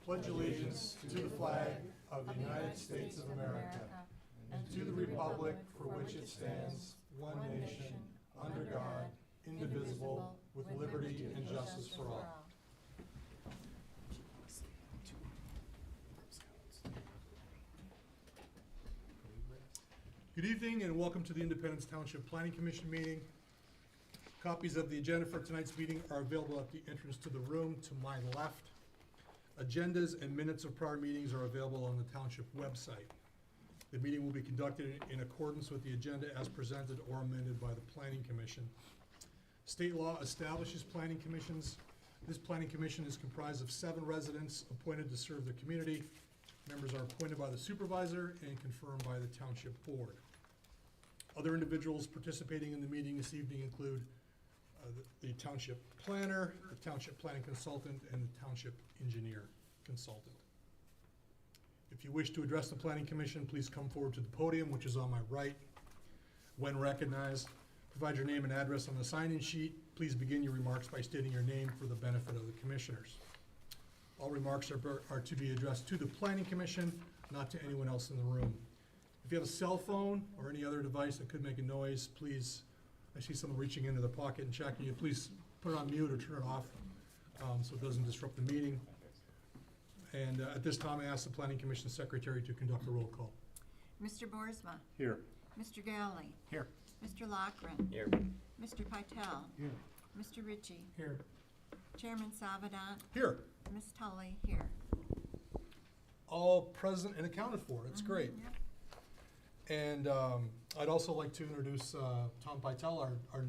pledge allegiance to the flag of the United States of America and to the republic for which it stands, one nation, under God, indivisible, with liberty and justice for all. Good evening and welcome to the Independence Township Planning Commission meeting. Copies of the agenda for tonight's meeting are available at the entrance to the room to my left. Agendas and minutes of prior meetings are available on the township website. The meeting will be conducted in accordance with the agenda as presented or amended by the Planning Commission. State law establishes planning commissions. This planning commission is comprised of 7 residents appointed to serve the community. Members are appointed by the supervisor and confirmed by the township board. Other individuals participating in the meeting this evening include the township planner, the township planning consultant, and the township engineer consultant. If you wish to address the planning commission, please come forward to the podium, which is on my right. When recognized, provide your name and address on the sign-in sheet. Please begin your remarks by stating your name for the benefit of the commissioners. All remarks are to be addressed to the planning commission, not to anyone else in the room. If you have a cell phone or any other device that could make a noise, please, I see someone reaching into the pocket and checking it, please put it on mute or turn it off so it doesn't disrupt the meeting. And at this time, I ask the Planning Commission Secretary to conduct a roll call. Mr. Boersma. Here. Mr. Galley. Here. Mr. Lochran. Here. Mr. Pytel. Here. Mr. Ritchie. Here. Chairman Savadant. Here, Ms. Tully here. all present and accounted for. That's great. Yep. And I'd also like to introduce Tom Pytel, our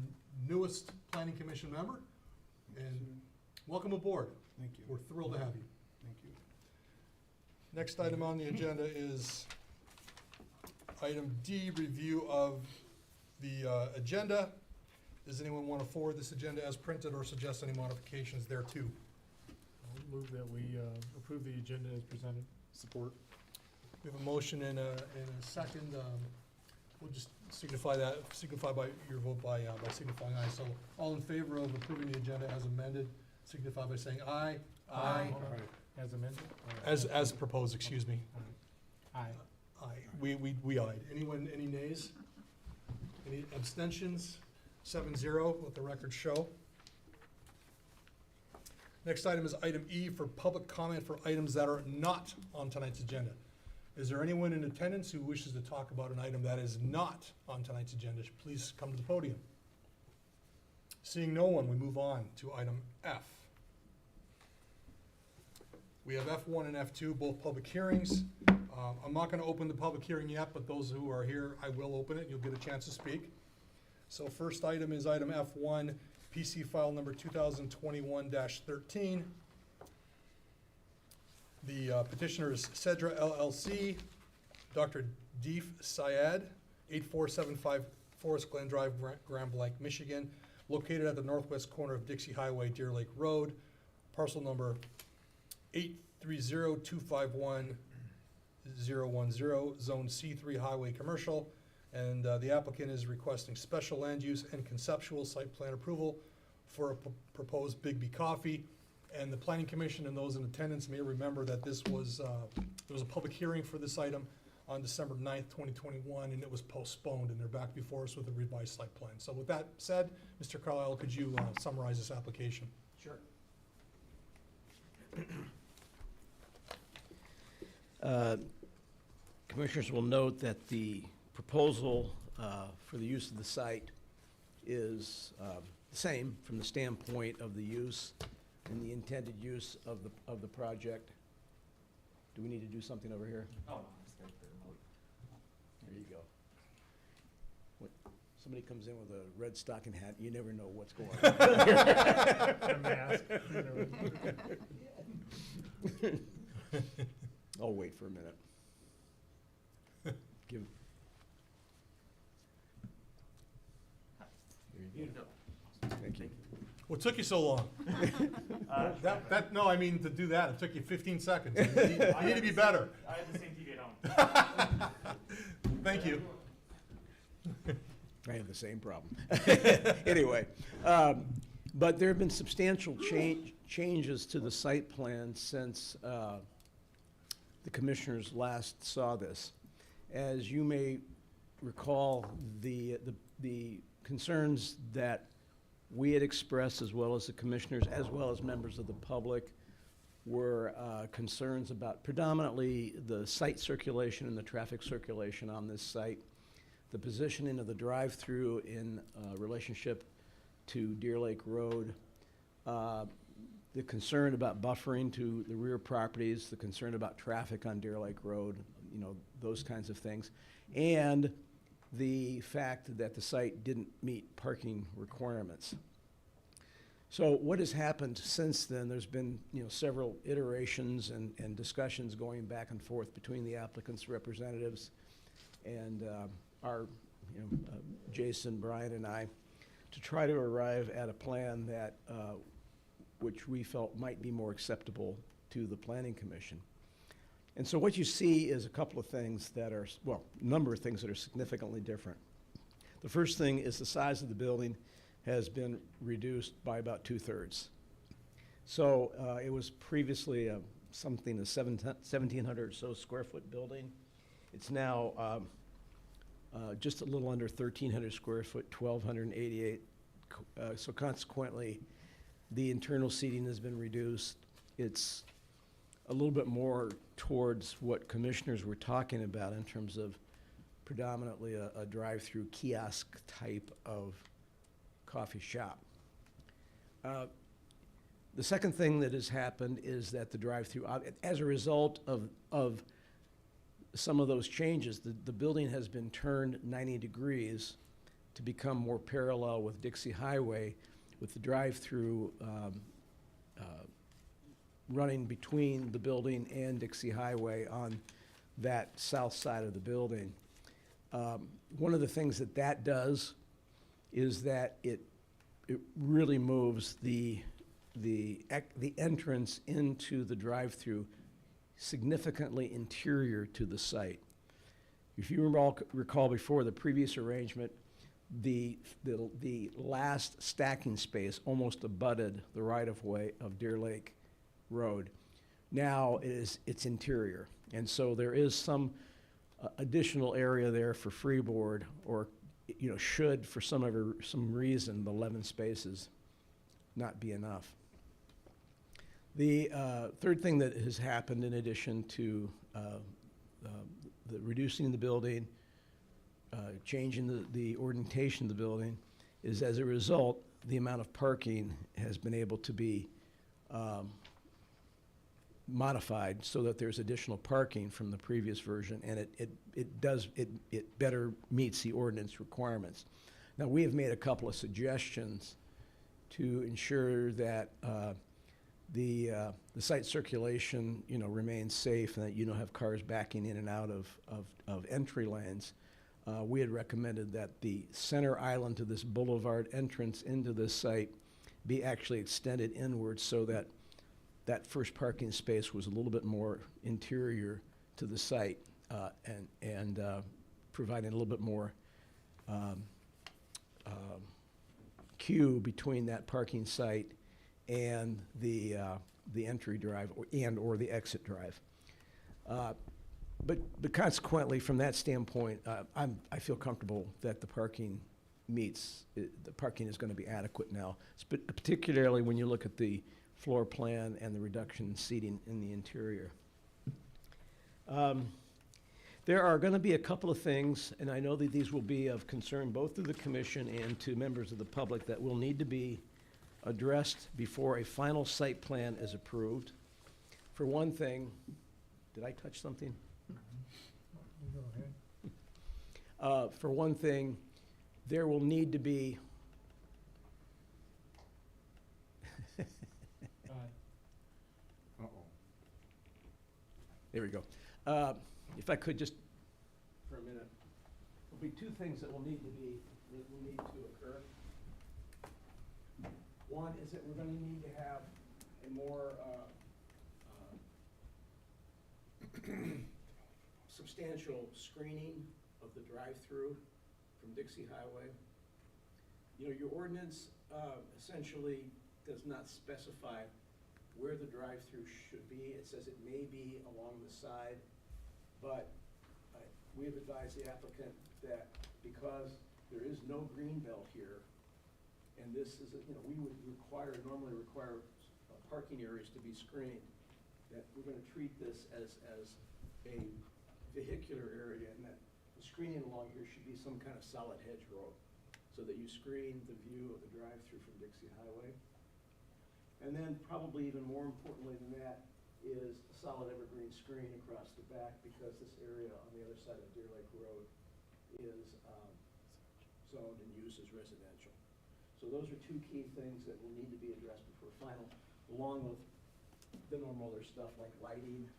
newest Planning Commission member. And welcome aboard. Thank you. We're thrilled to have you. Thank you. Next item on the agenda is item D, review of the agenda. Does anyone want to forward this agenda as printed or suggest any modifications thereto? I'll move that we approve the agenda as presented. Support. We have a motion and a second. We'll just signify by your vote by signifying aye. So all in favor of approving the agenda as amended, signify by saying aye. Aye. Hold on. As amended? Or- As proposed, excuse me. Aye. Aye. We ayed. Anyone, any nays? Any abstentions? 7-0, let the record show. Next item is item E for public comment for items that are not on tonight's agenda. Is there anyone in attendance who wishes to talk about an item that is not on tonight's agenda? Please come to the podium. Seeing no one, we move on to item F. We have F1 and F2, both public hearings. I'm not going to open the public hearing yet, but those who are here, I will open it. You'll get a chance to speak. So first item is item F1, PC file number 2021-13. The petitioner is Cedra LLC, Dr. Deef Syed, 8475 Forest Glen Drive, Grand Blanc, Michigan, located at the northwest corner of Dixie Highway, Deer Lake Road, parcel number 830251010, zone C3 Highway Commercial. And the applicant is requesting special land use and conceptual site plan approval for a proposed Big Coffee. And the Planning Commission and those in attendance may remember that this was, there was a public hearing for this item on December 9th, 2021, and it was postponed, and they're back before us with a revised site plan. So with that said, Mr. Carlisle, could you summarize this application? Sure. Commissioners will note that the proposal for the use of the site is the same from the standpoint of the use and the intended use of the project. Do we need to do something over here? Oh, no, it's there for remote. There you go. When somebody comes in with a red stocking hat, you never know what's going on. A mask. I'll wait for a minute. Give. There you go. Thank you. What took you so long? No, I mean, to do that, it took you 15 seconds. You need to be better. I had the same TV at home. Thank you. I have the same problem. Anyway, But there have been substantial changes to the site plan since the commissioners last saw this. As you may recall, the concerns that we had expressed, as well as the commissioners, as well as members of the public, were concerns about predominantly the site circulation and the traffic circulation on this site, the positioning of the drive-through in relationship to Deer Lake Road, the concern about buffering to the rear properties, the concern about traffic on Deer Lake Road, you know, those kinds of things, and the fact that the site didn't meet parking requirements. So what has happened since then, there's been, you know, several iterations and discussions going back and forth between the applicant's representatives and our, you know, Jason, Brian, and I, to try to arrive at a plan that, which we felt might be more acceptable to the Planning Commission. And so what you see is a couple of things that are, well, a number of things that are significantly different. The first thing is the size of the building has been reduced by about 2/3. So it was previously a 1,700 or so square foot building. It's now just a little under 1,300 square foot, 1,288. So consequently, the internal seating has been reduced. It's a little bit more towards what commissioners were talking about in terms of predominantly a drive-through kiosk type of coffee shop. The second thing that has happened is that the drive-through, as a result of some of those changes, the building has been turned 90 degrees to become more parallel with Dixie Highway, with the drive-through running between the building and Dixie Highway on that south side of the building. One of the things that does is that it really moves the entrance into the drive-through significantly interior to the site. If you recall before the previous arrangement, the last stacking space almost abutted the right-of-way of Deer Lake Road. Now it's interior, and so there is some additional area there for freeboard, or, you know, should for some reason the 11 spaces not be enough. The third thing that has happened, in addition to the reducing the building, changing the orientation of the building, is as a result, the amount of parking has been able to be modified so that there's additional parking from the previous version, and it better meets the ordinance requirements. Now, we have made a couple of suggestions to ensure that the site circulation, you know, remains safe, and that you don't have cars backing in and out of entry lanes. We had recommended that the center island to this boulevard entrance into this site be actually extended inward, so that that first parking space was a little bit more interior to the site, and providing a little bit more queue between that parking site and the entry drive or the exit drive. But consequently, from that standpoint, I feel comfortable that the parking the parking is going to be adequate now, particularly when you look at the floor plan and the reduction in seating in the interior. There are going to be a couple of things, and I know that these will be of concern both to the commission and to members of the public, that will need to be addressed before a final site plan is approved. For one thing, did I touch something? Go ahead. For one thing, there will need to be there we go. If I could just, for a minute, there'll be two things that will need to occur. One is that we're going to need to have a more substantial screening of the drive-through from Dixie Highway. Your ordinance essentially does not specify where the drive-through should be. It says it may be along the side, but we have advised the applicant that because there is no green belt here, and this is, we would normally require parking areas to be screened, that we're gonna treat this as a vehicular area, and that the screening along here should be some kind of solid hedge row, so that you screen the view of the drive-through from Dixie Highway. And then probably even more importantly than that is a solid evergreen screen across the back, because this area on the other side of Deer Lake Road is zoned and used as residential. So those are two key things that will need to be addressed before final, along with the normal other stuff like lighting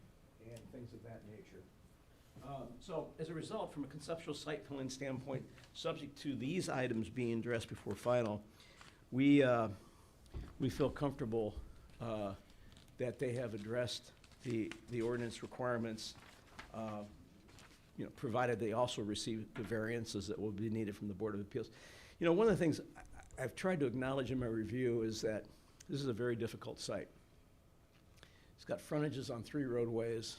and things of that nature. So as a result, from a conceptual site plan standpoint, subject to these items being addressed before final, we feel comfortable that they have addressed the ordinance requirements, provided they also receive the variances that will be needed from the Board of Appeals. One of the things I've tried to acknowledge in my review is that this is a very difficult site. It's got frontages on 3 roadways,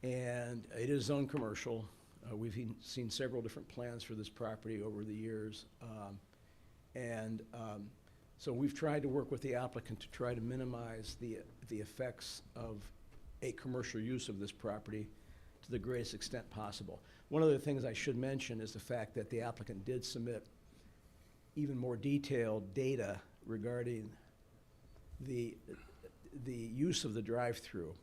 and it is zoned commercial. We've seen several different plans for this property over the years. So we've tried to work with the applicant to try to minimize the effects of a commercial use of this property to the greatest extent possible. One of the things I should mention is the fact that the applicant did submit even more detailed data regarding the use of the drive-through.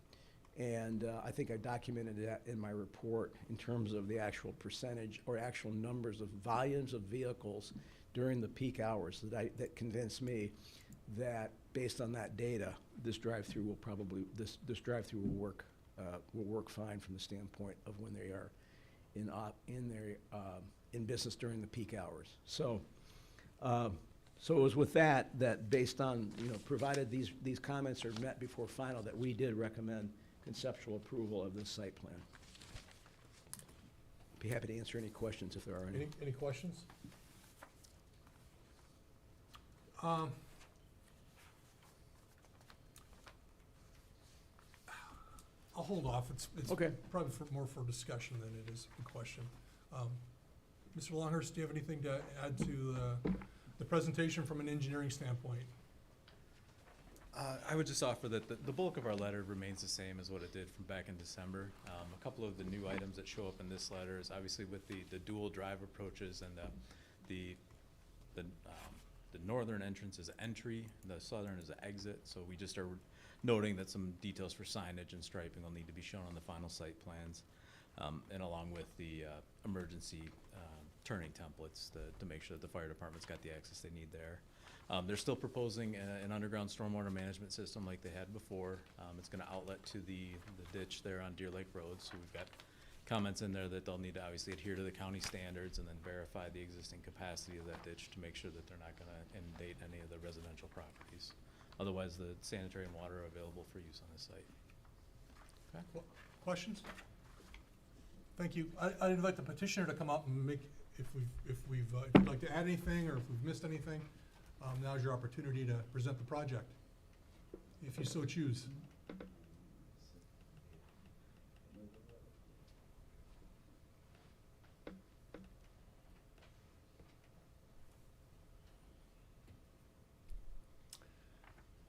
And I think I documented that in my report in terms of the actual percentage or actual numbers of volumes of vehicles during the peak hours that convinced me that based on that data, this drive-through will work fine from the standpoint of when they are in business during the peak hours. So it was with that based on, provided these comments are met before final, that we did recommend conceptual approval of this site plan. Be happy to answer any questions if there are any. Any questions? I'll hold off. It's Okay. probably more for discussion than it is a question. Mr. Longhurst, do you have anything to add to the presentation from an engineering standpoint? I would just offer that the bulk of our letter remains the same as what it did from back in December. A couple of the new items that show up in this letter is obviously with the dual drive approaches, and the northern entrance is entry, the southern is an exit. So we just are noting that some details for signage and striping will need to be shown on the final site plans, and along with the emergency turning templates to make sure that the fire department's got the access they need there. They're still proposing an underground stormwater management system like they had before. It's gonna outlet to the ditch there on Deer Lake Road, so we've got comments in there that they'll need to obviously adhere to the county standards and then verify the existing capacity of that ditch to make sure that they're not gonna inundate any of the residential properties. Otherwise, the sanitary and water are available for use on this site. Questions? Thank you. I'd invite the petitioner to come up and make, if you'd like to add anything or if we've missed anything, now's your opportunity to present the project, if you so choose.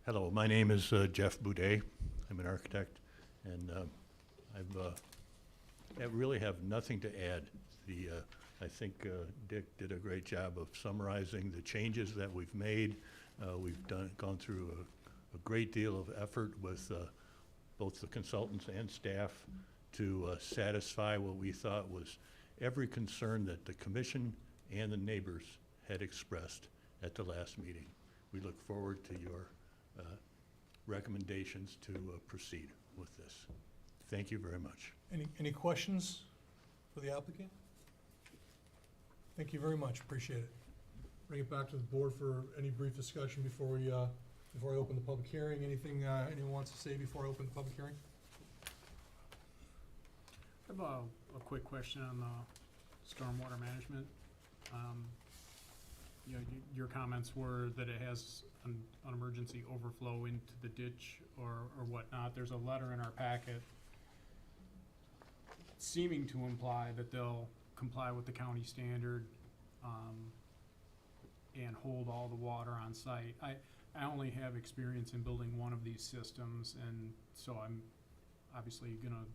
Hello, my name is Jeff Boudet. I'm an architect, and I really have nothing to add. I think Dick did a great job of summarizing the changes that we've made. We've gone through a great deal of effort with both the consultants and staff to satisfy what we thought was every concern that the commission and the neighbors had expressed at the last meeting. We look forward to your recommendations to proceed with this. Thank you very much. Any questions for the applicant? Thank you very much, appreciate it. Bring it back to the board for any brief discussion before I open the public hearing. Anything anyone wants to say before I open the public hearing? I have a quick question on the stormwater management. you know, your comments were that it has an emergency overflow into the ditch or whatnot. There's a letter in our packet seeming to imply that they'll comply with the county standard, and hold all the water on site. I only have experience in building one of these systems, and so I'm obviously gonna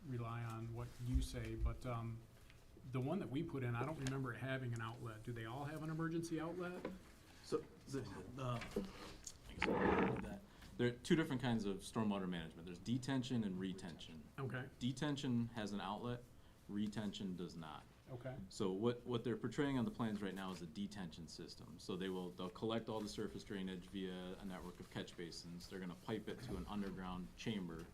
rely on what you say, but, the one that we put in, I don't remember it having an outlet. Do they all have an emergency outlet? So, there are two different kinds of stormwater management. There's detention and retention. Okay, Detention has an outlet, retention does not. okay, So what they're portraying on the plans right now is a detention system. So they'll collect all the surface drainage via a network of catch basins. They're gonna pipe it to an underground chamber,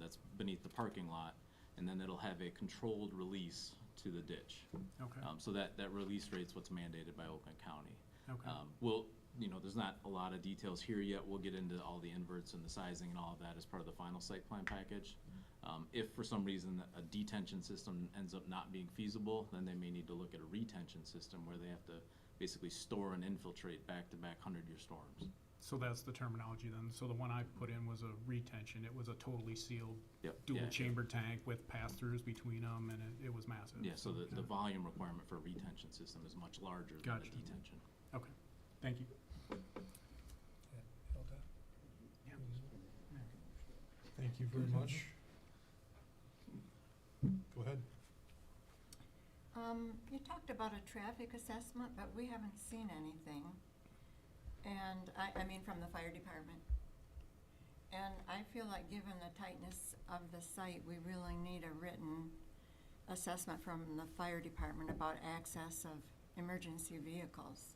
that's beneath the parking lot, and then it'll have a controlled release to the ditch. okay, So that release rate's what's mandated by Oakland County. okay. There's not a lot of details here yet. We'll get into all the inverts and the sizing and all of that as part of the final site plan package. If for some reason a detention system ends up not being feasible, then they may need to look at a retention system where they have to basically store and infiltrate back-to-back 100-year storms. So that's the terminology then. So the one I put in was a retention. It was a totally sealed Yep. dual Yeah. chamber tank with pass-throughs between them, and it was massive. Yeah, so the volume requirement for a retention system is much larger than Gotcha. a detention. Okay, thank you. Thank you very much. Go ahead. You talked about a traffic assessment, but we haven't seen anything. And I mean, from the fire department. And I feel like given the tightness of the site, we really need a written assessment from the fire department about access of emergency vehicles.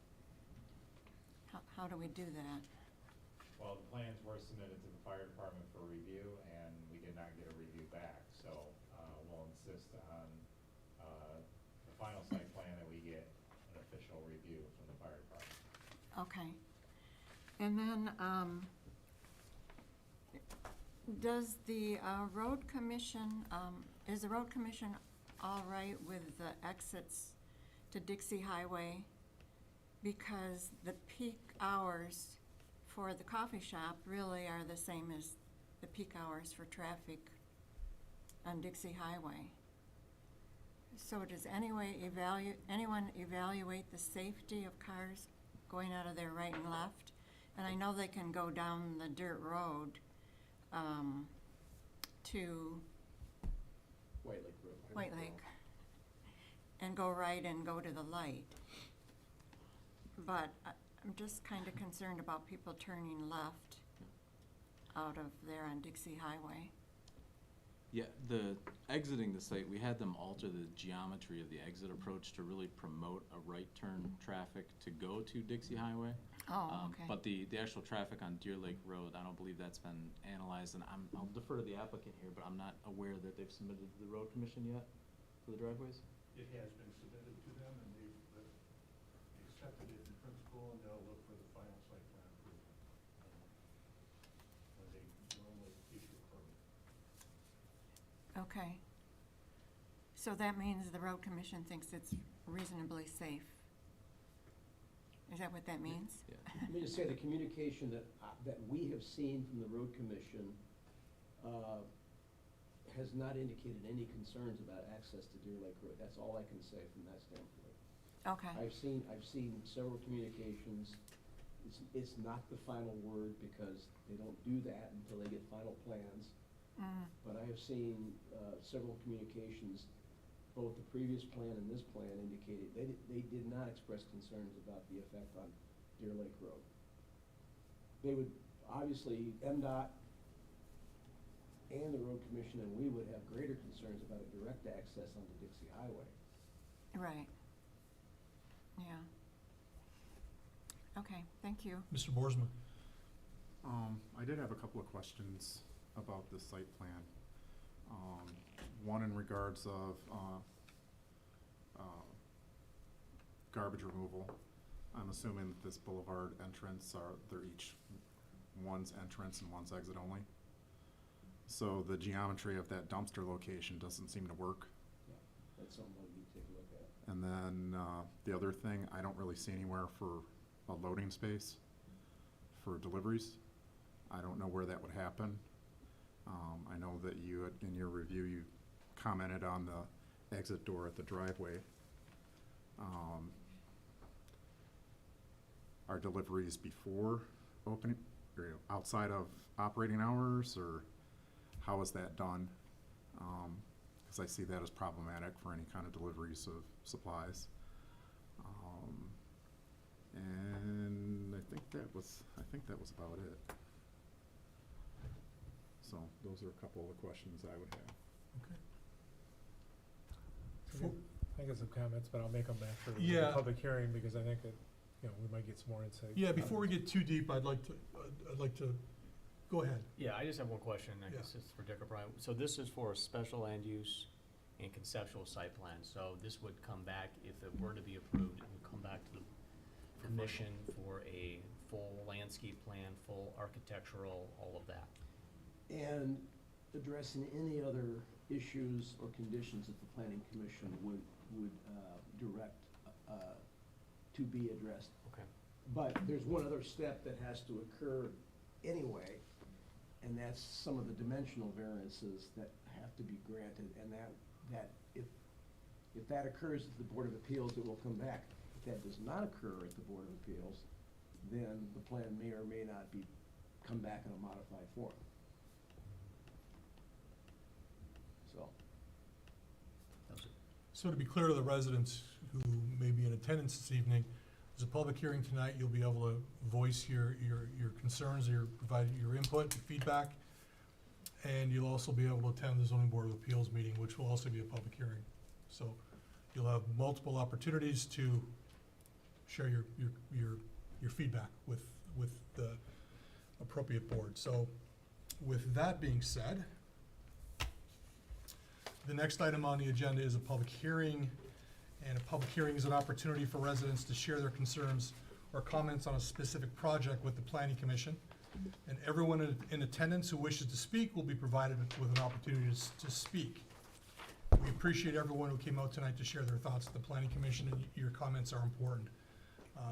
How do we do that? Well, the plans were submitted to the fire department for review, and we did not get a review back, so, we'll insist on, the final site plan that we get an official review from the fire department. Okay. And then, does the road commission, is the road commission all right with the exits to Dixie Highway? Because the peak hours for the coffee shop really are the same as the peak hours for traffic on Dixie Highway. So does anyone evaluate the safety of cars going out of there right and left? And I know they can go down the dirt road to White Lake Road. White Lake and go right and go to the light. But I'm just kind of concerned about people turning left out of there on Dixie Highway. Yeah, exiting the site, we had them alter the geometry of the exit approach to really promote a right turn traffic to go to Dixie Highway. Oh, okay. But the actual traffic on Deer Lake Road, I don't believe that's been analyzed, and I'll defer to the applicant here, but I'm not aware that they've submitted to the road commission yet for the driveways. It has been submitted to them, and they've accepted it in principle, and they'll look for the final site plan approval when they normally issue a permit. Okay. So that means the road commission thinks it's reasonably safe. Is that what that means? Yeah. Let me just say, the communication that we have seen from the road commission has not indicated any concerns about access to Deer Lake Road. That's all I can say from that standpoint. Okay. I've seen several communications. It's not the final word because they don't do that until they get final plans. But I have seen several communications, both the previous plan and this plan indicated, they did not express concerns about the effect on Deer Lake Road. They would, obviously, MDOT and the road commission and we would have greater concerns about a direct access onto Dixie Highway. Right. Yeah. Okay, thank you. Mr. Boersma. I did have a couple of questions about the site plan. One in regards of garbage removal. I'm assuming that this boulevard entrance they're each one's entrance and one's exit only. So the geometry of that dumpster location doesn't seem to work. Yeah, that's something we need to take a look at. And then, the other thing, I don't really see anywhere for a loading space for deliveries. I don't know where that would happen. I know that you, in your review, you commented on the exit door at the driveway. Are deliveries before opening, or outside of operating hours, or how is that done? Because I see that as problematic for any kind of deliveries of supplies. And I think that was about it. So those are a couple of the questions I would have. For- I got some comments, but I'll make them after Yeah. the public hearing, because I think that, we might get some more insight. Yeah, before we get too deep, I'd like to, go ahead. Yeah, I just have one question, I Yeah. guess it's for Dick or Brian. So this is for a special land use and conceptual site plan, so this would come back, if it were to be approved, it would come back to the commission for a full landscape plan, full architectural, all of that. And addressing any other issues or conditions that the planning commission would direct to be addressed. Okay. But there's one other step that has to occur anyway, and that's some of the dimensional variances that have to be granted, and that if that occurs at the Board of Appeals, it will come back. If that does not occur at the Board of Appeals, then the plan may or may not come back in a modified form. So, So to be clear to the residents who may be in attendance this evening, there's a public hearing tonight. You'll be able to voice your concerns, provide your input, your feedback. And you'll also be able to attend the zoning board of appeals meeting, which will also be a public hearing. So you'll have multiple opportunities to share your feedback with the appropriate board. So with that being said, the next item on the agenda is a public hearing, and a public hearing is an opportunity for residents to share their concerns or comments on a specific project with the planning commission. And everyone in attendance who wishes to speak will be provided with an opportunity to speak. We appreciate everyone who came out tonight to share their thoughts at the planning commission, and your comments are important.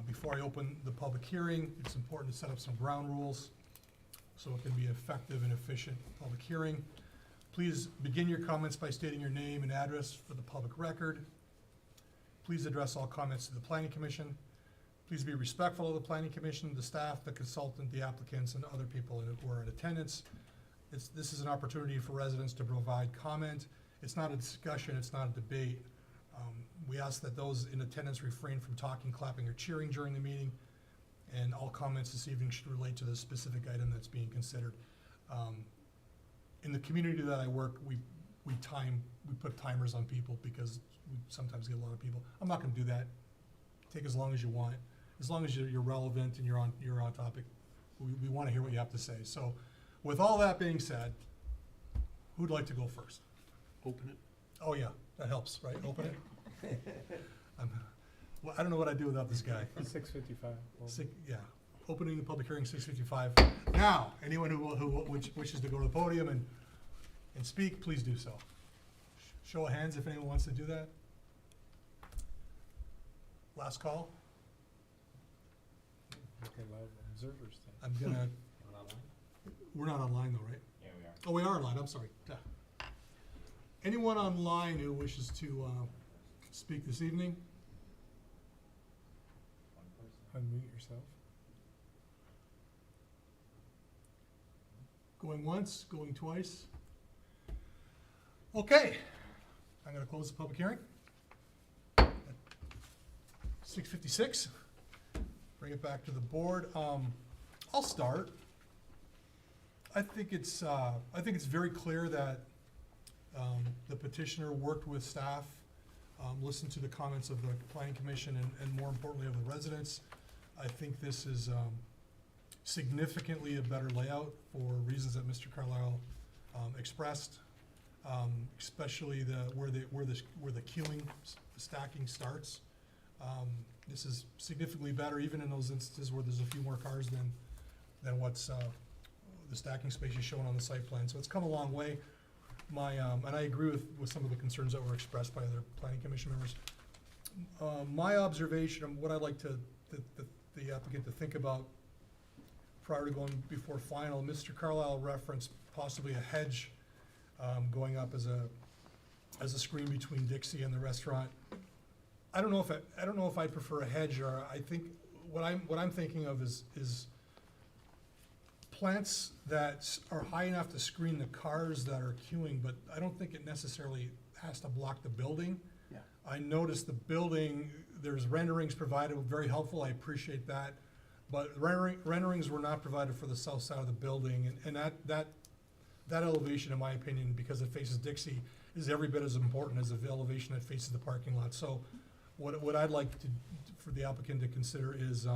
Before I open the public hearing, it's important to set up some ground rules so it can be effective and efficient public hearing. Please begin your comments by stating your name and address for the public record. Please address all comments to the planning commission. Please be respectful of the planning commission, the staff, the consultant, the applicants, and other people who are in attendance. This is an opportunity for residents to provide comment. It's not a discussion, it's not a debate. We ask that those in attendance refrain from talking, clapping, or cheering during the meeting, and all comments this evening should relate to the specific item that's being considered. In the community that I work, we put timers on people because we sometimes get a lot of people. I'm not gonna do that. Take as long as you want. As long as you're relevant and you're on topic, we wanna hear what you have to say. So with all that being said, who'd like to go first? Open it. Oh, yeah, that helps, right? Open it? Well, I don't know what I'd do without this guy. 6:55. Yeah, opening the public hearing, 6:55. Now, anyone who wishes to go to the podium and speak, please do so. Show of hands if anyone wants to do that. Last call. Okay, loud observers then. I'm gonna, Anyone online? we're not online though, right? Yeah, we are. Oh, we are online, I'm sorry. Yeah. Anyone online who wishes to speak this evening? One person. Unmute yourself. Going once, going twice? Okay, I'm gonna close the public hearing. 6:56, bring it back to the board. I'll start. I think it's very clear that the petitioner worked with staff, listened to the comments of the planning commission and more importantly of the residents. I think this is significantly a better layout for reasons that Mr. Carlisle expressed, especially where the queuing, stacking starts. This is significantly better, even in those instances where there's a few more cars than what's the stacking space is shown on the site plan. So it's come a long way. And I agree with some of the concerns that were expressed by other planning commission members. My observation, and what I'd like the applicant to think about prior to going before final, Mr. Carlisle referenced possibly a hedge going up as a screen between Dixie and the restaurant. I don't know if I prefer a hedge, or I think what I'm thinking of is plants that are high enough to screen the cars that are queuing, but I don't think it necessarily has to block the building. Yeah. I noticed the building, there's renderings provided, very helpful, I appreciate that. But renderings were not provided for the south side of the building, and that elevation, in my opinion, because it faces Dixie, is every bit as important as the elevation that faces the parking lot. So what I'd like for the applicant to consider is,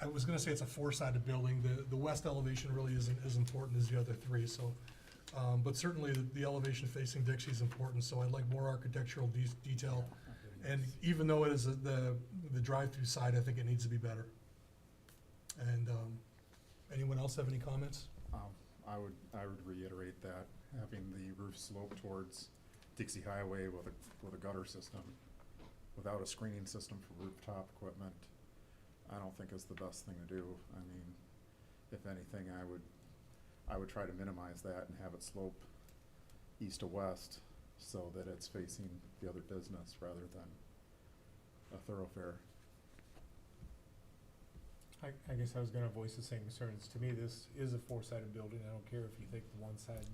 I was gonna say it's a four-sided building. The west elevation really isn't as important as the other three, so. But certainly the elevation facing Dixie is important, so I'd like more architectural detail. And even though it is the drive-through side, I think it needs to be better. And, anyone else have any comments? I would reiterate that, having the roof slope towards Dixie Highway with a gutter system, without a screening system for rooftop equipment, I don't think is the best thing to do. I mean, if anything, I would try to minimize that and have it slope east to west so that it's facing the other business rather than a thoroughfare. I guess I was gonna voice the same concerns. To me, this is a four-sided building. I don't care if you think the one side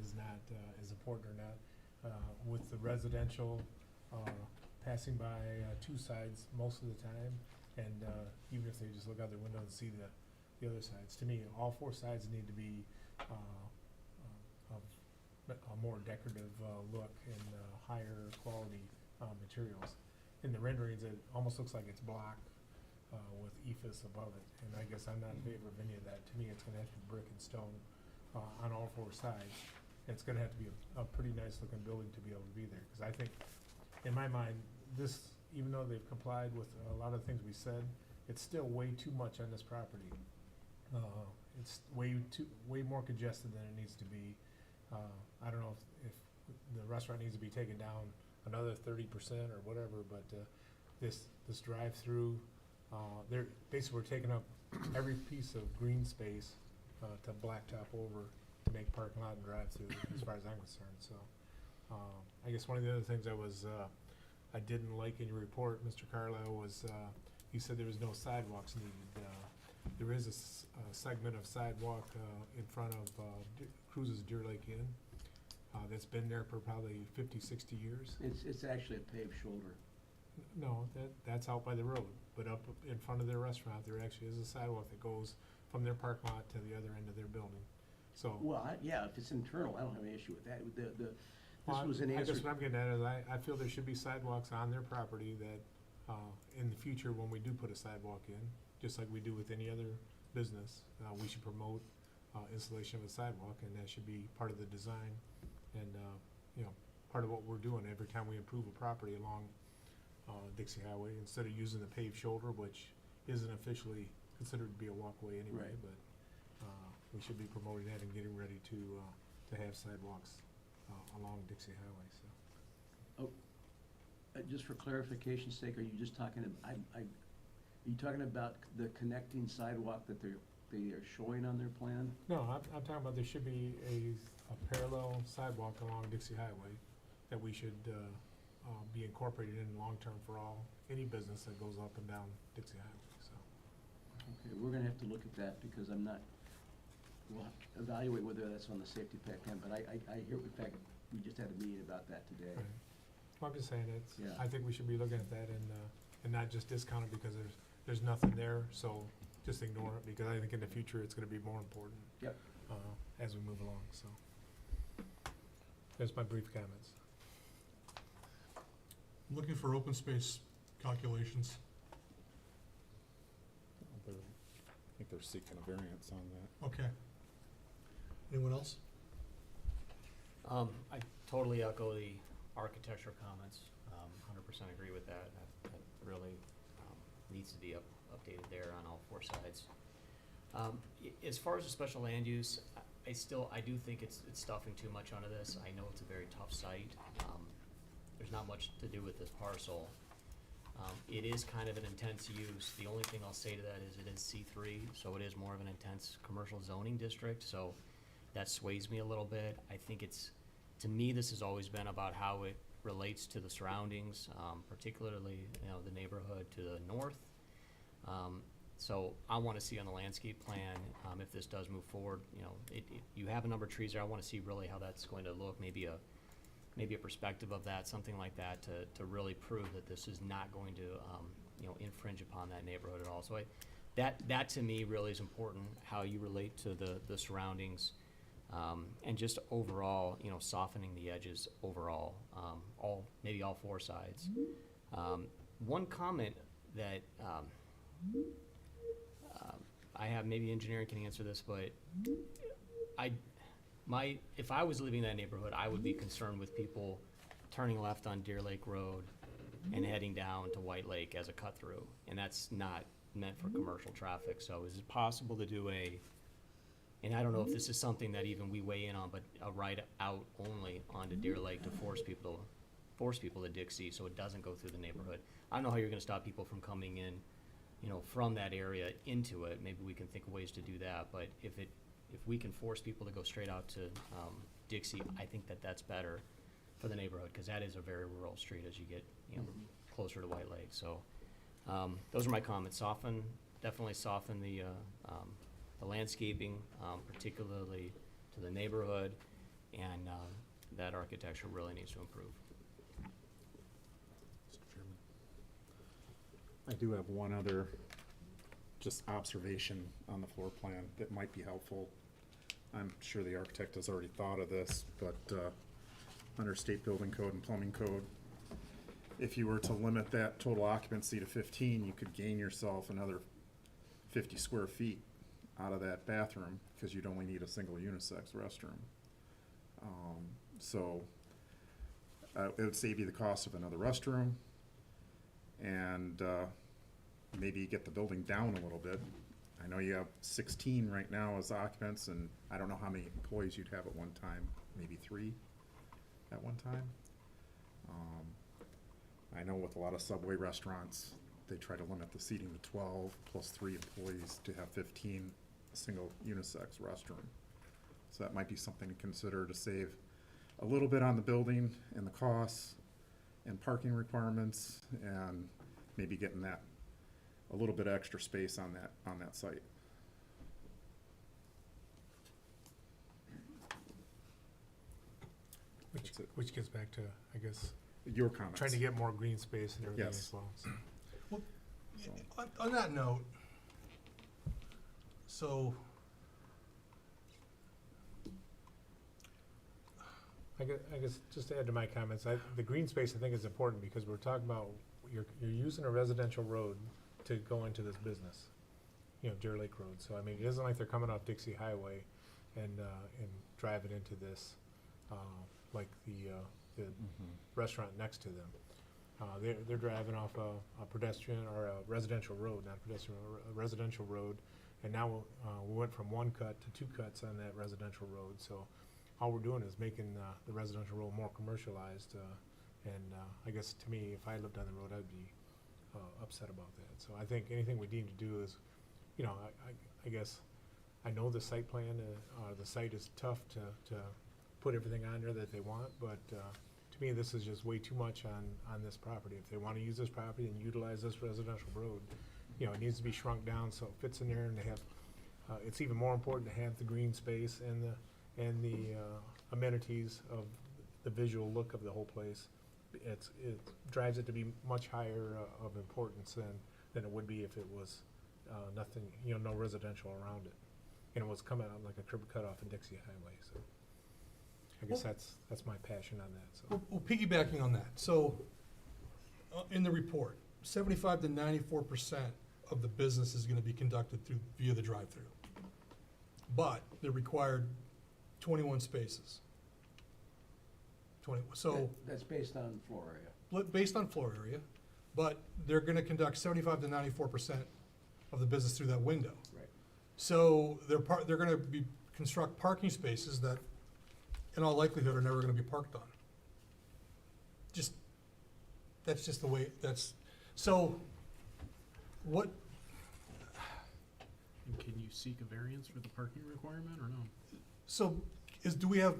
is not as important or not. With the residential passing by two sides most of the time, and even if they just look out their window and see the other sides. To me, all four sides need to be a more decorative look and higher quality materials. In the renderings, it almost looks like it's block with ephes above it, and I guess I'm not in favor of any of that. To me, it's gonna have to be brick and stone on all four sides. It's gonna have to be a pretty nice looking building to be able to be there, because I think, in my mind, this, even though they've complied with a lot of things we said, it's still way too much on this property. It's way more congested than it needs to be. I don't know if the restaurant needs to be taken down another 30% or whatever, but this drive-through, we're taking up every piece of green space to blacktop over to make parking lot and drive-through, as far as I'm concerned. So I guess one of the other things I didn't like in your report, Mr. Carlisle, was you said there was no sidewalks needed. There is a segment of sidewalk in front of Cruz's Deer Lake Inn that's been there for probably 50, 60 years. It's actually a paved shoulder. No, that's out by the road, but up in front of their restaurant, there actually is a sidewalk that goes from their parking lot to the other end of their building. So. Well, yeah, if it's internal, I don't have any issue with that. This Well, was an I answer. guess what I'm getting at is I feel there should be sidewalks on their property that, in the future, when we do put a sidewalk in, just like we do with any other business, we should promote installation of a sidewalk, and that should be part of the design and, part of what we're doing every time we improve a property along Dixie Highway, instead of using the paved shoulder, which isn't officially considered to be a walkway anyway, Right. but we should be promoting that and getting ready to have sidewalks along Dixie Highway, so. Just for clarification's sake, are you just talking, are you talking about the connecting sidewalk that they are showing on their plan? No, I'm talking about there should be a parallel sidewalk along Dixie Highway that we should be incorporated in long-term for any business that goes up and down Dixie Highway, so. Okay, we're gonna have to look at that, because we'll evaluate whether that's on the safety pack plan, but I hear, in fact, we just had a meeting about that today. Right. Well, I'm just saying, Yeah. I think we should be looking at that and not just discount it because there's nothing there, so just ignore it, because I think in the future it's gonna be more important. Yep. As we move along, so. There's my brief comments. Looking for open space calculations. I think they're seeking a variance on that. Okay. Anyone else? I totally echo the architecture comments, 100% agree with that. That really needs to be updated there on all four sides. As far as the special land use, I do think it's stuffing too much onto this. I know it's a very tough site. there's not much to do with this parcel. It is kind of an intense use. The only thing I'll say to that is it is C3, so it is more of an intense commercial zoning district, so that sways me a little bit. I think it's, to me, this has always been about how it relates to the surroundings, particularly, the neighborhood to the north. So I want to see on the landscape plan, if this does move forward, you have a number of trees there. I want to see really how that's going to look, maybe a perspective of that, something like that, to really prove that this is not going to, infringe upon that neighborhood at all. So that to me really is important, how you relate to the surroundings, and just overall, softening the edges overall, maybe all four sides. One comment that, I have, maybe engineering can answer this, but if I was living in that neighborhood, I would be concerned with people turning left on Deer Lake Road and heading down to White Lake as a cut-through, and that's not meant for commercial traffic. So is it possible to do and I don't know if this is something that even we weigh in on, but a right out only onto Deer Lake to force people to Dixie so it doesn't go through the neighborhood? I don't know how you're gonna stop people from coming in, from that area into it. Maybe we can think of ways to do that, but if we can force people to go straight out to Dixie, I think that's better for the neighborhood, because that is a very rural street as you get closer to White Lake. So those are my comments. Definitely soften the landscaping, particularly to the neighborhood, and that architecture really needs to improve. Mr. Chairman. I do have one other just observation on the floor plan that might be helpful. I'm sure the architect has already thought of this, but under state building code and plumbing code, if you were to limit that total occupancy to 15, you could gain yourself another 50 square feet out of that bathroom, because you'd only need a single unisex restroom. So it would save you the cost of another restroom, and maybe you get the building down a little bit. I know you have 16 right now as occupants, and I don't know how many employees you'd have at one time, maybe 3 at one time. I know with a lot of Subway restaurants, they try to limit the seating to 12 plus 3 employees to have 15 single unisex restroom. So that might be something to consider to save a little bit on the building and the costs and parking requirements, and maybe getting that a little bit extra space on that site. That's it. Which gets back to, I guess, Your comments. trying to get more green space and everything Yes. as well. So. On that note, so, I guess just to add to my comments, the green space I think is important, because we're talking about, you're using a residential road to go into this business, Deer Lake Road. So I mean, it isn't like they're coming off Dixie Highway and driving into this, like the restaurant next to them. They're driving off a pedestrian or a residential road, not pedestrian, a residential road. And now we went from 1 cut to 2 cuts on that residential road. So all we're doing is making the residential road more commercialized. I guess to me, if I lived on the road, I'd be upset about that. So I think anything we need to do is, I guess, I know the site plan, the site is tough to put everything on there that they want, but to me, this is just way too much on this property. If they want to use this property and utilize this residential road, it needs to be shrunk down so it fits in there, and they have, it's even more important to have the green space and the amenities of the visual look of the whole place. It drives it to be much higher of importance than it would be if it was nothing, no residential around it. And it was coming out like a curb cut off of Dixie Highway, so. I guess that's my passion on that, so. well, piggybacking on that, so, in the report, 75 to 94% of the business is gonna be conducted via the drive-through. But they're required 21 spaces. So, That's based on floor area. based on floor area, but they're gonna conduct 75 to 94% of the business through that window. Right. So they're gonna construct parking spaces that, in all likelihood, are never gonna be parked on. Just that's just the way, so, what, And can you seek a variance for the parking requirement or no? so, do we have,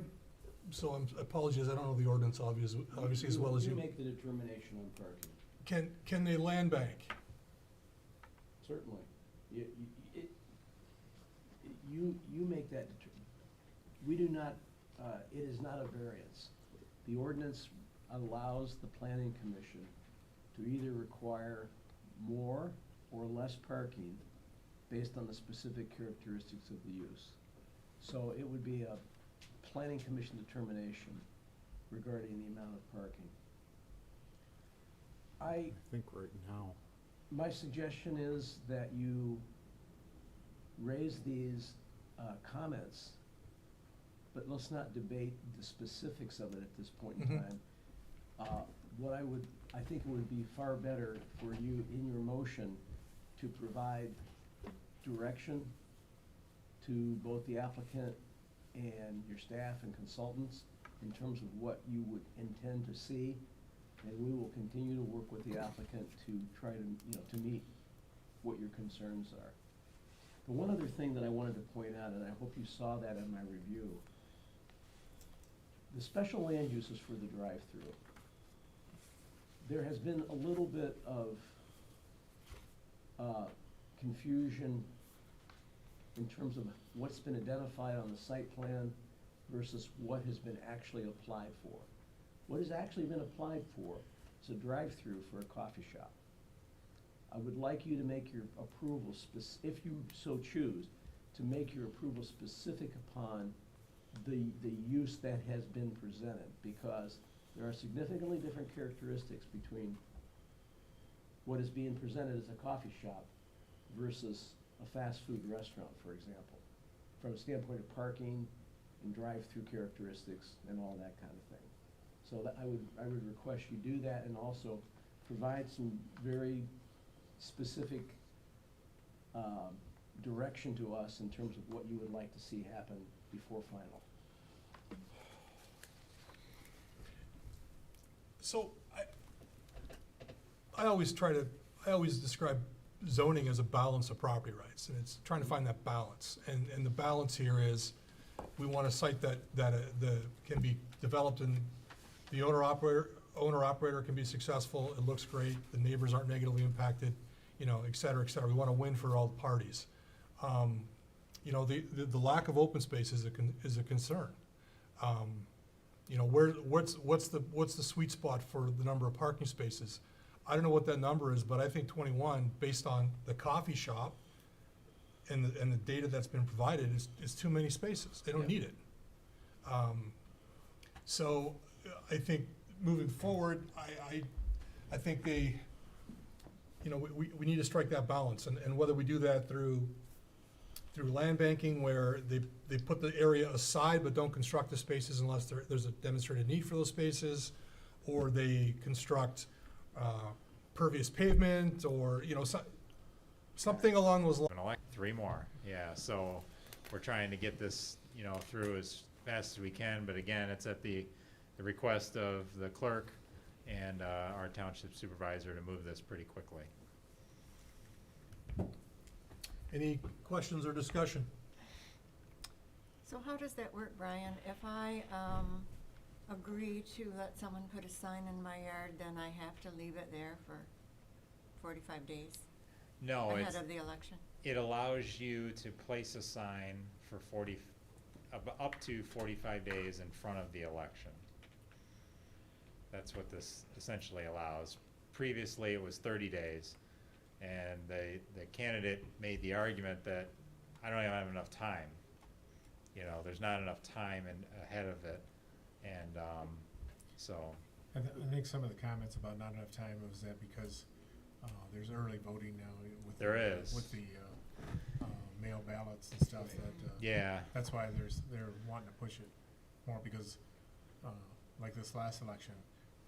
apologies, I don't know the ordinance obviously as well as you. make the determination on parking, Can they land bank? certainly. You make that we do not, it is not a variance. The ordinance allows the planning commission to either require more or less parking based on the specific characteristics of the use. So it would be a planning commission determination regarding the amount of parking. I think right now. My suggestion is that you raise these comments, but let's not debate the specifics of it at this point in Mhm. time. I think it would be far better for you in your motion to provide direction to both the applicant and your staff and consultants in terms of what you would intend to see. And we will continue to work with the applicant to try to, to meet what your concerns are. The one other thing that I wanted to point out, and I hope you saw that in my review, the special land uses for the drive-through. There has been a little bit of confusion in terms of what's been identified on the site plan versus what has been actually applied for. What has actually been applied for is a drive-through for a coffee shop. I would like you to make your approval, if you so choose, to make your approval specific upon the use that has been presented, because there are significantly different characteristics between what is being presented as a coffee shop versus a fast food restaurant, for example, from a standpoint of parking and drive-through characteristics and all that kind of thing. So that I would request you do that, and also provide some very specific direction to us in terms of what you would like to see happen before final. So, I always describe zoning as a balance of property rights, and it's trying to find that balance. And the balance here is, we want a site that can be developed, and the owner-operator can be successful, it looks great, the neighbors aren't negatively impacted, et cetera, et cetera. We want to win for all the parties. The lack of open space is a concern. What's the sweet spot for the number of parking spaces? I don't know what that number is, but I think 21, based on the coffee shop and the data that's been provided, is too many spaces. They don't need it. So I think moving forward, I think we need to strike that balance, and whether we do that through land banking, where they put the area aside but don't construct the spaces unless there's a demonstrated need for those spaces, or they construct pervious pavement, or something along those lines. Three more, yeah, so we're trying to get this, through as fast as we can, but again, it's at the request of the clerk and our township supervisor to move this pretty quickly. Any questions or discussion? So how does that work, Brian? If I agree to let someone put a sign in my yard, then I have to leave it there for 45 days No, ahead of the election? it allows you to place a sign for up to 45 days in front of the election. That's what this essentially allows. Previously, it was 30 days, and the candidate made the argument that I don't even have enough time. There's not enough time ahead of it, and so. I think some of the comments about not enough time was that because there's early voting now with There is. with the mail ballots and stuff that Yeah. that's why they're wanting to push it more, because like this last election,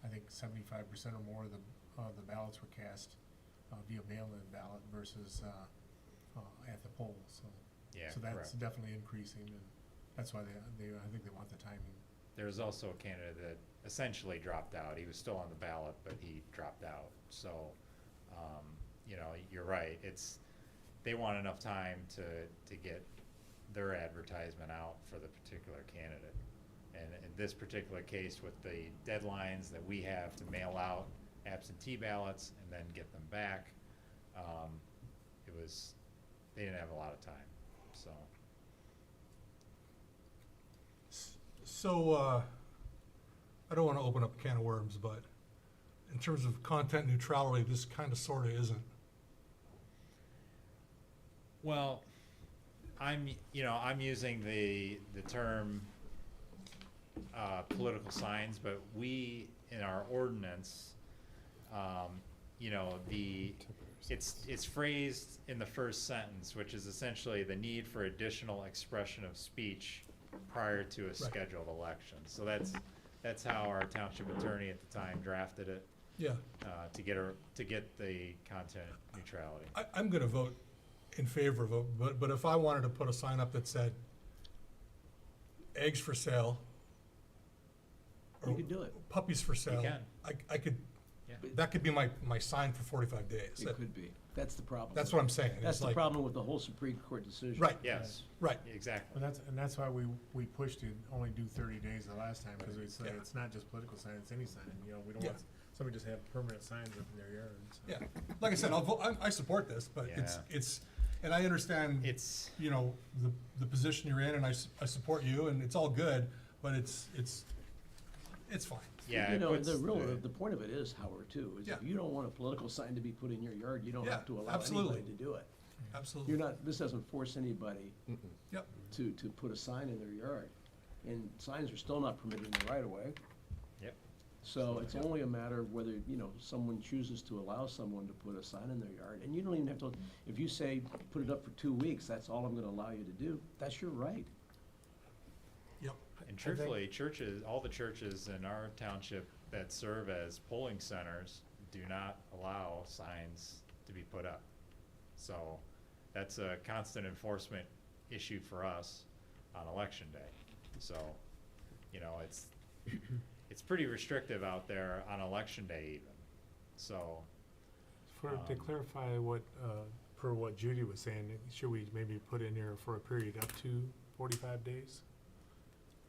I think 75% or more of the ballots were cast via mail-in ballot versus at the polls. So Yeah, so that's correct. definitely increasing, and that's why I think they want the timing there was also a candidate that essentially dropped out. He was still on the ballot, but he dropped out. So, you know, you're right. They want enough time to get their advertisement out for the particular candidate. And in this particular case, with the deadlines that we have to mail out absentee ballots and then get them back, they didn't have a lot of time, so. So, I don't wanna open up a can of worms, but in terms of content neutrality, this kinda sorta isn't. Well, I'm using the term, political signs, but we, in our ordinance, it's phrased in the first sentence, which is essentially the need for additional expression of speech prior to a scheduled election. So that's how our township attorney at the time drafted it, Yeah, to get the content neutrality. I'm gonna vote in favor of it, but if I wanted to put a sign up that said, eggs for sale, You could do it. puppies for sale, can. I could, Yeah. that could be my sign for 45 days. It could be. That's the problem. That's what I'm saying. That's It's the like- problem with the whole Supreme Court decision. Right, Yes, right. exactly. And that's why we pushed to only do 30 days the last time, because we say Yeah. it's not just political sign, it's any sign, you know, we don't Yeah. want somebody just have permanent signs up in their yard, so. Yeah, like I said, I'll vote, I support this, but it's, and I understand, It's, you know, the position you're in, and I support you, and it's all good, but it's fine. yeah, You it know, puts the point of it is, Howard, too, is Yeah. if you don't want a political sign to be put in your yard, you don't Yeah, have to allow absolutely. anybody to do it. Absolutely. You're not, this doesn't force anybody Yep, to put a sign in their yard. And signs are still not permitted in the right of way. Yep. So it's only a matter of whether, you know, someone chooses to allow someone to put a sign in their yard. And you don't even have to, if you say, put it up for 2 weeks, that's all I'm gonna allow you to do, that's your right. yep. And truthfully, churches, all the churches in our township that serve as polling centers do not allow signs to be put up. So that's a constant enforcement issue for us on election day. So, you know, it's pretty restrictive out there on election day even. So, To clarify what, per what Judy was saying, should we maybe put in here for a period up to 45 days?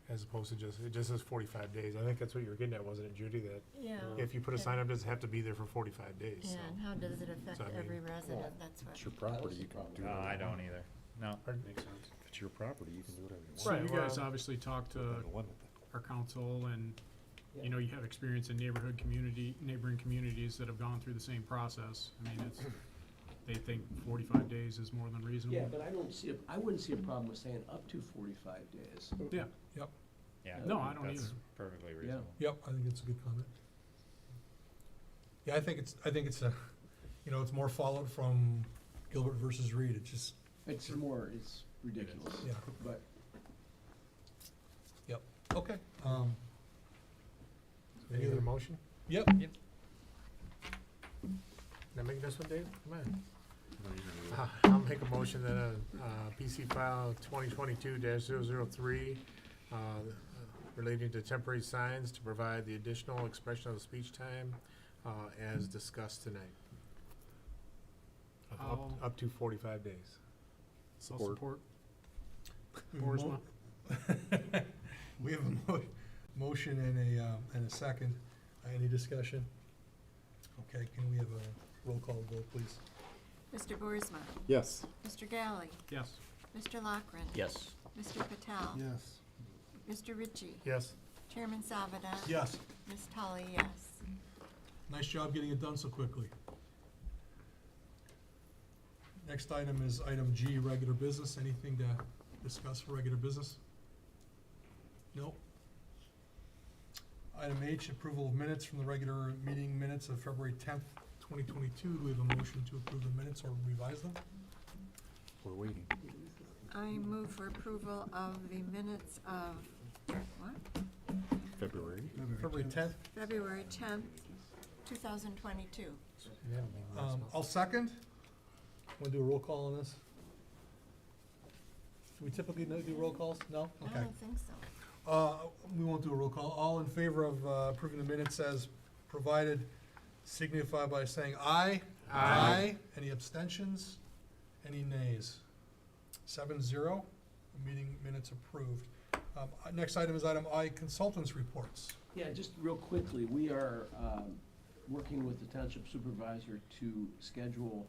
As opposed to it just says 45 days. I think that's what you were getting at, wasn't it, Judy? That Yeah. if you put a sign up, it doesn't have to be there for 45 days, so. Yeah, and how does it affect So, I mean- every resident? That's what. It's your property, you can do no, whatever I you don't want. either. No. Makes sense. If it's your property, you can do whatever you want. So Right, you guys well- obviously talked to Don't limit it. our council and, Yeah. you know, you have experience in neighboring communities that have gone through the same process. I mean, they think 45 days is more than reasonable. Yeah, but I wouldn't see a problem with saying up to 45 days. Yeah, Yeah. No, I don't that's either. perfectly reasonable. Yep, I think it's a good comment. Yeah, I think it's a, you know, it's more followed from Gilbert versus Reed. It's just, It's ridiculous, yeah, but okay. Any other motion? Yep, Can I make this one, Dave? Come on. No, you're gonna do it. I'll make a motion that, PC file 2022-003, relating to temporary signs to provide the additional expression of speech time, as discussed tonight. I'll- Up to 45 days. I'll support. Mo- we have a motion and a second. Any discussion? Okay, can we have a roll call vote, please? Mr. Boersma, Yes. Mr. Galley, Yes. Mr. Lockren. Yes. Mr. Patel. Yes. Mr. Ritchie. Yes. Chairman Savada. Yes, Ms. Tully, yes. nice job getting it done so quickly. Next item is item G, regular business. Anything to discuss for regular business? No. Item H, approval of minutes from the regular meeting minutes of February 10th, 2022. Do we have a motion to approve the minutes or revise them? We're waiting. I move for approval of the minutes of, what? February. February 10th. February 10th, 2022. I'll second. Want to do a roll call on this? Do we typically do roll calls? No? I Okay. don't think so. We won't do a roll call. All in favor of approving the minutes as provided, signify by saying aye. Aye. Any abstentions? Any nays? 7-0. Meeting minutes approved. Next item is item I, consultants' reports. Yeah, just real quickly, we are working with the township supervisor to schedule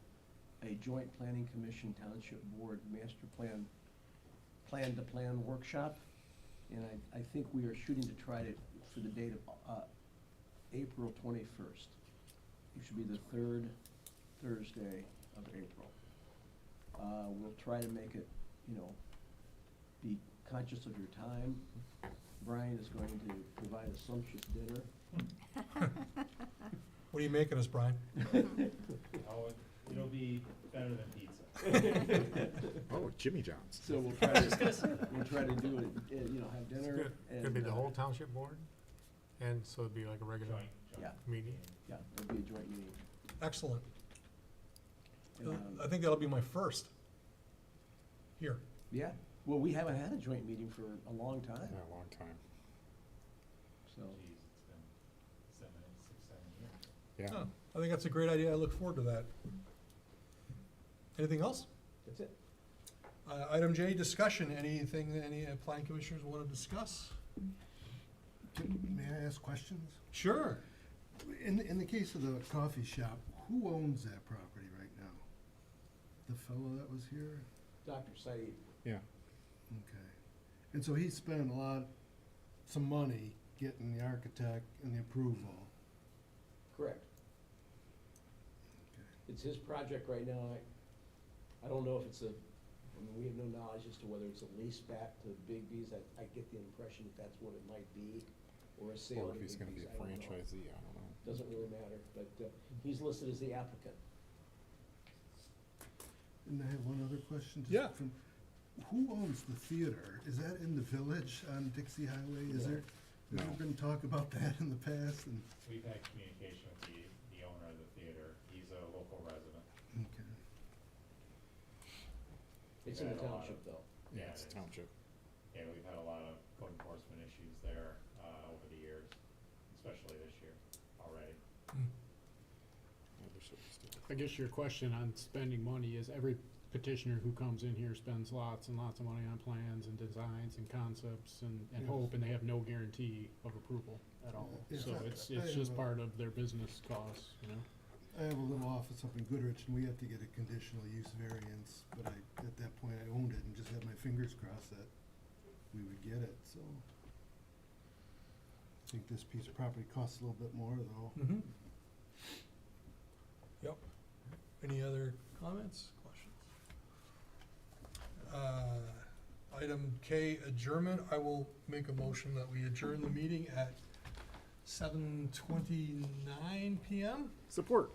a joint planning commission township board master plan-to-plan workshop. And I think we are shooting to try to, for the date of April 21st. It should be the third Thursday of April. We'll try to make it, be conscious of your time. Brian is going to provide a sumptuous dinner. What are you making us, Brian? Oh, it'll be better than pizza. Oh, Jimmy John's. So we'll try to do it, have dinner. Good. and, Could be the whole township board, and so it'd be like a regular Joint. Yeah, meeting. yeah, it'll be a joint meeting. Excellent. Um, I think that'll be my first here. Yeah, well, we haven't had a joint meeting for a long time, Yeah, a long time. so. Geez, it's been 6, 7 years. Yeah. Oh, I think that's a great idea. I look forward to that. Anything else? That's it. Item J, discussion. Anything that any planning commissioners want to discuss? May I ask questions? Sure. In the case of the coffee shop, who owns that property right now? The fellow that was here? Dr. Said, Yeah. Okay. And so he spent some money getting the architect and the approval. correct. Okay. It's his project right now. I don't know if it's we have no knowledge as to whether it's a lease back to Big B's. I get the impression that that's what it might be, or a sale Or to if he's Big gonna be B's, a I don't know. franchisee, I don't know. Doesn't really matter, but he's listed as the applicant. And I have one other question. just Yeah. Who owns the theater? Is that in the village on Dixie Highway? Is No. there, has there been talk about that in the past? And, We've had communication with the owner of the theater. He's a local resident. okay. It's in the We've had a lot township, of- though. Yeah, Yeah, it's it is. township. Yeah, we've had a lot of code enforcement issues there, over the years, especially this year already. I wish it was still- I guess your question on spending money is every petitioner who comes in here spends lots and lots of money on plans and designs and concepts and Yeah. hope, and they have no guarantee of approval at all. Yeah. So I it's have just a- part of their business costs, I have a little office up in Goodrich, and we have to get a conditional use variance, but at that point, I owned it and just had my fingers crossed that we would get it, so. I think this piece of property costs a little bit more, though. Mm-hmm. Yep. Any other comments, questions? Item K, adjournment. I will make a motion that we adjourn the meeting at 7:29 PM. Support.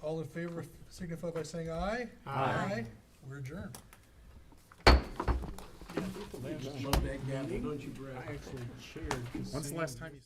All in favor signify by saying aye. Aye. We're adjourned. Love that gavel, don't you, Brad? I actually chaired. When's the last time you?